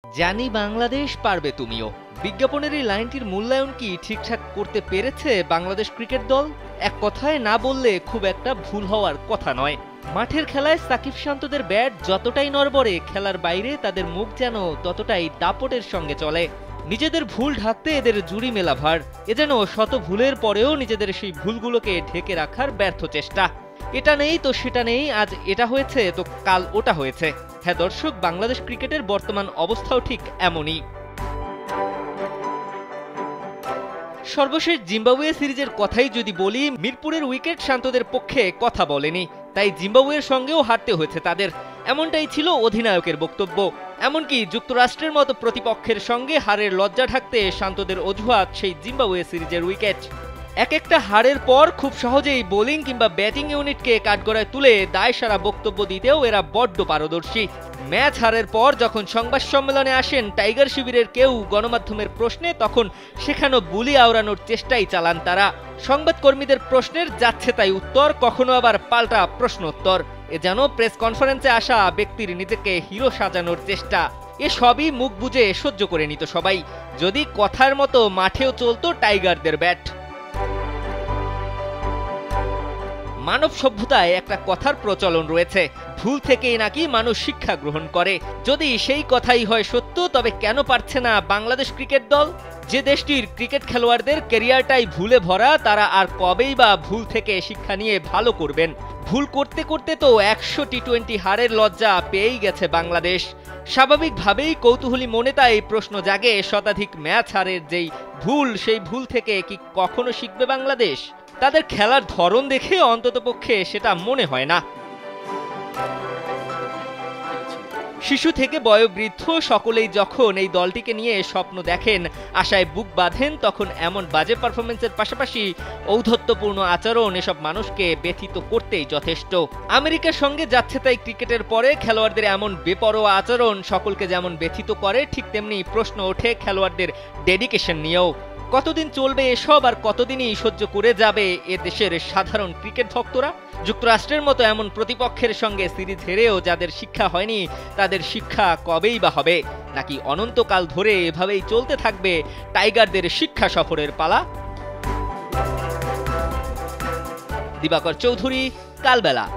জানি বাংলাদেশ পারবে তুমিও। বিজ্ঞাপনের এই লাইনটির মূল্যায়ন কি ঠিকঠাক করতে পেরেছে বাংলাদেশ ক্রিকেট দল? এক কথায় না বললে খুব একটা ভুল হওয়ার কথা নয়। মাঠের খেলায় সাকিব শান্তদের ব্যাট যতটাই নড়বড়ে, খেলার বাইরে তাদের মুখ যেন ততটাই দাপটের সঙ্গে চলে। নিজেদের ভুল ঢাকতে এদের জুড়ি মেলা ভার। এ যেন শত ভুলের পরেও নিজেদের সেই ভুলগুলোকে ঢেকে রাখার ব্যর্থ চেষ্টা। এটা নেই তো সেটা নেই, আজ এটা হয়েছে তো কাল ওটা হয়েছে। হ্যাঁ দর্শক, বাংলাদেশ ক্রিকেটের বর্তমান অবস্থাও ঠিক এমনই। সর্বশেষ জিম্বাবুয়ে সিরিজের কথাই যদি বলি, মিরপুরের উইকেট শান্তদের পক্ষে কথা বলেনি, তাই জিম্বাবুয়ের সঙ্গেও হারতে হয়েছে তাদের। এমনটাই ছিল অধিনায়কের বক্তব্য। এমনকি যুক্তরাষ্ট্রের মতো প্রতিপক্ষের সঙ্গে হারের লজ্জা ঢাকতে শান্তদের অজুহাত সেই জিম্বাবুয়ে সিরিজের উইকেট। এক একটা হারের পর খুব সহজেই বোলিং কিংবা ব্যাটিং ইউনিটকে কাঠগড়ায় তুলে দায়সারা বক্তব্য দিতেও এরা বড্ড পারদর্শী। ম্যাচ হারের পর যখন সংবাদ সম্মেলনে আসেন টাইগার শিবিরের কেউ গণমাধ্যমের প্রশ্নে, তখন সেখানেও বুলি আওড়ানোর চেষ্টাই চালান তারা। সংবাদকর্মীদের প্রশ্নের যাচ্ছে তাই উত্তর, কখনো আবার পাল্টা প্রশ্নোত্তর। এ যেন প্রেস কনফারেন্সে আসা ব্যক্তির নিজেকে হিরো সাজানোর চেষ্টা। এ সবই মুখ বুজে সহ্য করে নিত সবাই, যদি কথার মতো মাঠেও চলতো টাইগারদের ব্যাট। মানব সভ্যতায় একটা কথার প্রচলন রয়েছে, ভুল থেকেই নাকি মানুষ শিক্ষা গ্রহণ করে। যদি সেই কথাই হয় সত্য, তবে কেন পারছে না বাংলাদেশ ক্রিকেট দল? যে দেশটির ক্রিকেট খেলোয়াড়দের ক্যারিয়ারটাই ভুলে ভরা, তারা আর কবেই বা ভুল থেকে শিক্ষা নিয়ে ভালো করবেন? ভুল করতে করতে তো 100 টি-20 হারের লজ্জা পেয়েই গেছে বাংলাদেশ। স্বাভাবিকভাবেই কৌতূহলী মনে তাই প্রশ্ন জাগে, শতাধিক ম্যাচ হারের যেই ভুল, সেই ভুল থেকে কি কখনো শিখবে বাংলাদেশ? তাদের খেলার ধরন দেখে অন্ততপক্ষে সেটা মনে হয় না। শিশু থেকে বয়োবৃদ্ধ সকলেই যখন এই দলটিকে নিয়ে স্বপ্ন দেখেন, আশায় বুক বাঁধেন, তখন এমন বাজে পারফরমেন্সের পাশাপাশি ঔদ্ধত্যপূর্ণ আচরণ এসব মানুষকে ব্যথিত করতেই যথেষ্ট। আমেরিকার সঙ্গে যাচ্ছে তাই ক্রিকেটের পরে খেলোয়াড়দের এমন বেপরোয়া আচরণ সকলকে যেমন ব্যথিত করে, ঠিক তেমনি প্রশ্ন ওঠে খেলোয়াড়দের ডেডিকেশন নিয়েও। কতদিন চলবে এসব, আর কতদিনই সহ্য করে যাবে এ দেশের সাধারণ ক্রিকেট ভক্তরা? যুক্তরাষ্ট্রের মতো এমন প্রতিপক্ষের সঙ্গে সিরিজ হেরেও যাদের শিক্ষা হয়নি, তাদের শিক্ষা কবেই বা হবে? নাকি অনন্তকাল ধরে এভাবেই চলতে থাকবে টাইগারদের শিক্ষা সফরের পালা? দিবাকর চৌধুরী, কালবেলা।